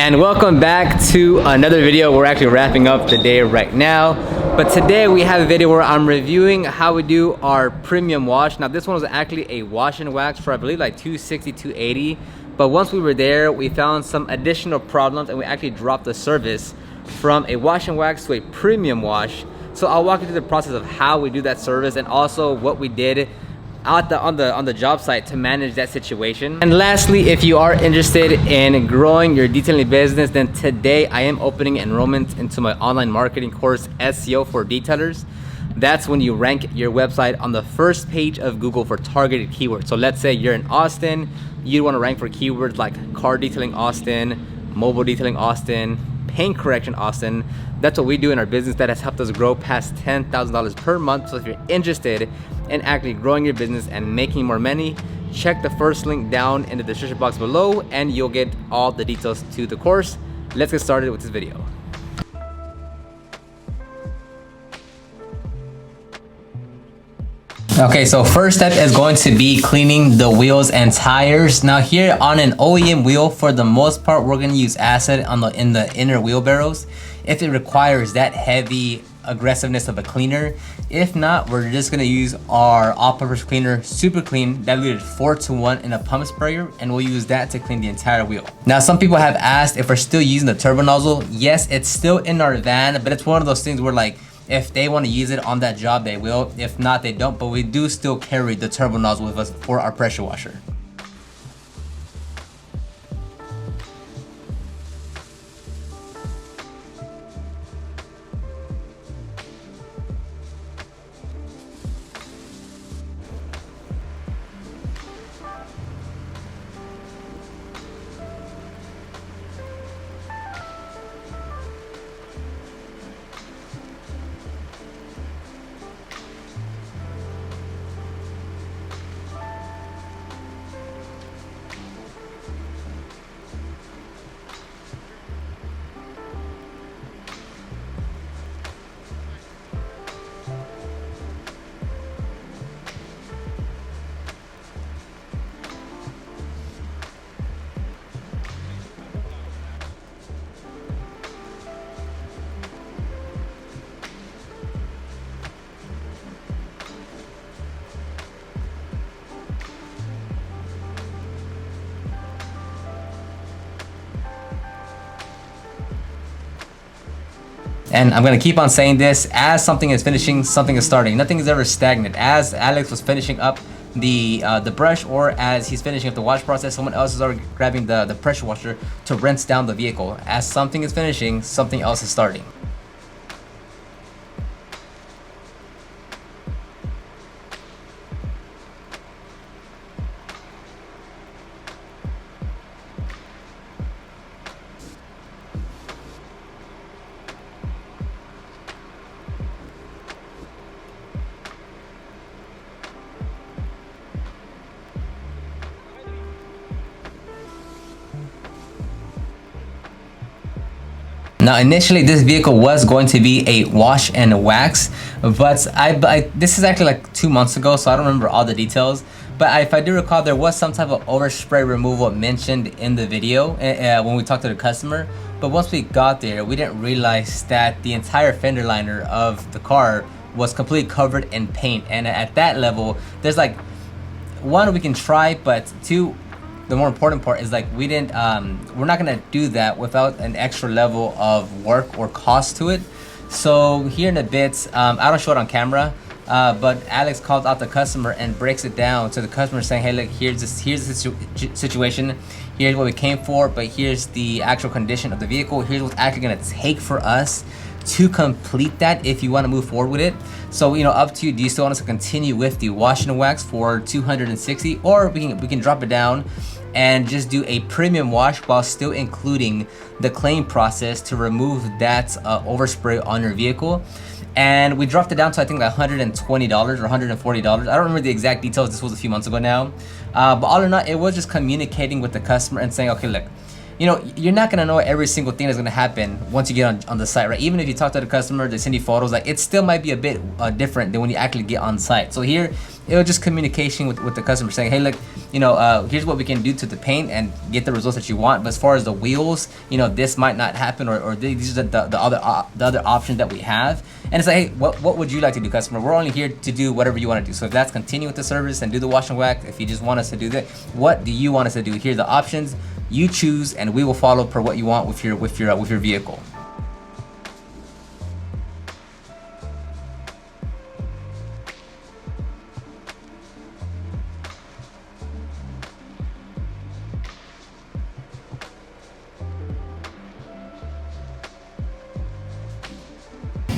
And welcome back to another video. We're actually wrapping up the day right now, but today we have a video where I'm reviewing how we do our premium wash. Now this one was actually a wash and wax for I believe like $260, $280, but once we were there we found some additional problems and we actually dropped the service from a wash and wax to a premium wash. So I'll walk you through the process of how we do that service and also what we did on the job site to manage that situation. And lastly, if you are interested in growing your detailing business, then today I am opening enrollment into my online marketing course, SEO for Detailers. That's when you rank your website on the first page of Google for targeted keywords. So let's say you're in Austin, you want to rank for keywords like car detailing Austin, mobile detailing Austin, paint correction Austin. That's what we do in our business. That has helped us grow past $10,000 per month. So if you're interested in actually growing your business and making more money, check the first link down in the description box below and you'll get all the details to the course. Let's get started with this video. Okay, so first step is going to be cleaning the wheels and tires. Now here on an OEM wheel, for the most part, we're gonna use acid in the inner wheelbarrows if it requires that heavy aggressiveness of a cleaner. If not, we're just gonna use our all-purpose cleaner, Super Clean, diluted 4:1 in a pump sprayer, and we'll use that to clean the entire wheel. Now, some people have asked if we're still using the turbo nozzle. Yes, it's still in our van, but it's one of those things where like, if they want to use it on that job, they will. If not, they don't, but we do still carry the turbo nozzle with us for our pressure washer. And I'm gonna keep on saying this, as something is finishing, something is starting. Nothing is ever stagnant. As Alex was finishing up the brush, or as he's finishing up the wash process, someone else is already grabbing the pressure washer to rinse down the vehicle. As something is finishing, something else is starting. Now, initially, this vehicle was going to be a wash and wax, but this is actually like 2 months ago, so I don't remember all the details. But if I do recall, there was some type of overspray removal mentioned in the video when we talked to the customer. But once we got there, we didn't realize that the entire fender liner of the car was completely covered in paint. And at that level, there's like, one, we can try, but two, the more important part is like we're not gonna do that without an extra level of work or cost to it. So here in a bit, I don't show it on camera, but Alex calls out the customer and breaks it down to the customer, saying, hey, look, here's the situation, here's what we came for, but here's the actual condition of the vehicle, here's what's actually gonna take for us to complete that if you want to move forward with it. So, you know, up to you. Do you still want us to continue with the wash and wax for $260, or we can drop it down and just do a premium wash while still including the claim process to remove that overspray on your vehicle? And we dropped it down to I think like $120 or $140. I don't remember the exact details. This was a few months ago now, but all in all, it was just communicating with the customer and saying, okay, look, you know, you're not gonna know every single thing that's gonna happen once you get on the site, right? Even if you talk to the customer, they send you photos, like it still might be a bit different than when you actually get on site. So here it was just communication with the customer, saying, hey, look, here's what we can do to the paint and get the results that you want. But as far as the wheels, this might not happen, or these are the other options that we have. And it's like, hey, what would you like to do, customer? We're only here to do whatever you want to do. So if that's continue with the service and do the wash and wax, if you just want us to do that, what do you want us to do? Here are the options. You choose, and we will follow per what you want with your vehicle.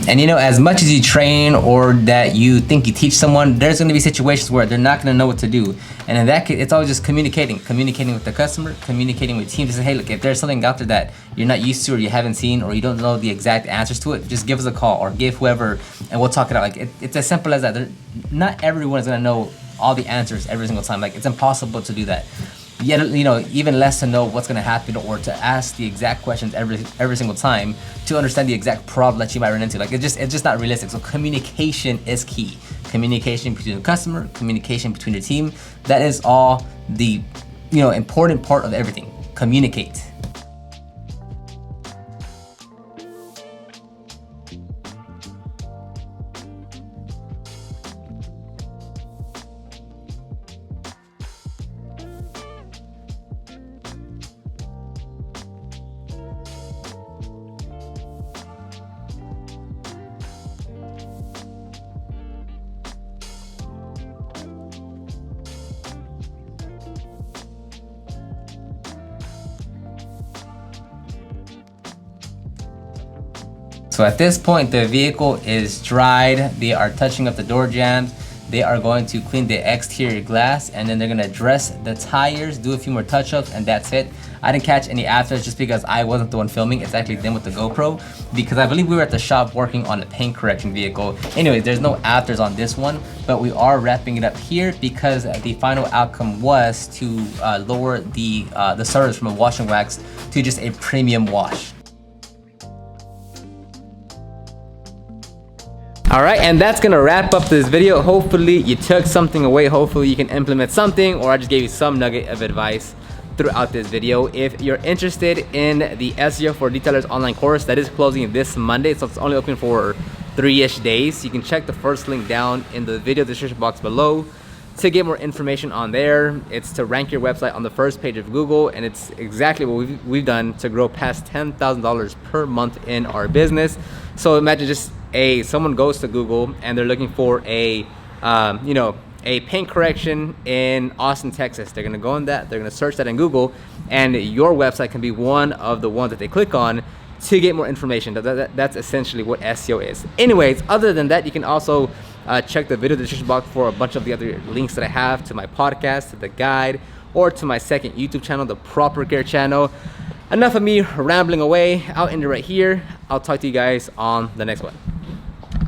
And as much as you train or that you think you teach someone, there's going to be situations where they're not going to know what to do. And in that case, it's always just communicating with the customer, communicating with teams to say, hey, look, if there's something out there that you're not used to or you haven't seen or you don't know the exact answers to it, just give us a call or give whoever and we'll talk it out. Like it's as simple as that. Not everyone is going to know all the answers every single time. Like it's impossible to do that. Yet, even less to know what's going to happen or to ask the exact questions every single time to understand the exact problem that you might run into. Like it's just not realistic. So communication is key. Communication between the customer, communication between the team. That is all the important part of everything. Communicate. So at this point, the vehicle is dried. They are touching up the door jambs. They are going to clean the exterior glass, and then they're gonna dress the tires, do a few more touch-ups, and that's it. I didn't catch any afters just because I wasn't the one filming. It's actually them with the GoPro, because I believe we were at the shop working on a paint correction vehicle. Anyway, there's no afters on this one, but we are wrapping it up here because the final outcome was to lower the service from a wash and wax to just a premium wash. Alright, and that's gonna wrap up this video. Hopefully you took something away. Hopefully you can implement something, or I just gave you some nugget of advice throughout this video. If you're interested in the SEO for Detailers online course, that is closing this Monday, so it's only open for 3-ish days. You can check the first link down in the video description box below to get more information on there. It's to rank your website on the first page of Google, and it's exactly what we've done to grow past $10,000 per month in our business. So imagine just someone goes to Google and they're looking for a paint correction in Austin, Texas. They're gonna go on that, they're gonna search that in Google, and your website can be one of the ones that they click on to get more information. That's essentially what SEO is. Anyways, other than that, you can also check the video description box for a bunch of the other links that I have to my podcast, to the guide, or to my second YouTube channel, the Proper Care channel. Enough of me rambling away. I'll end it right here. I'll talk to you guys on the next one.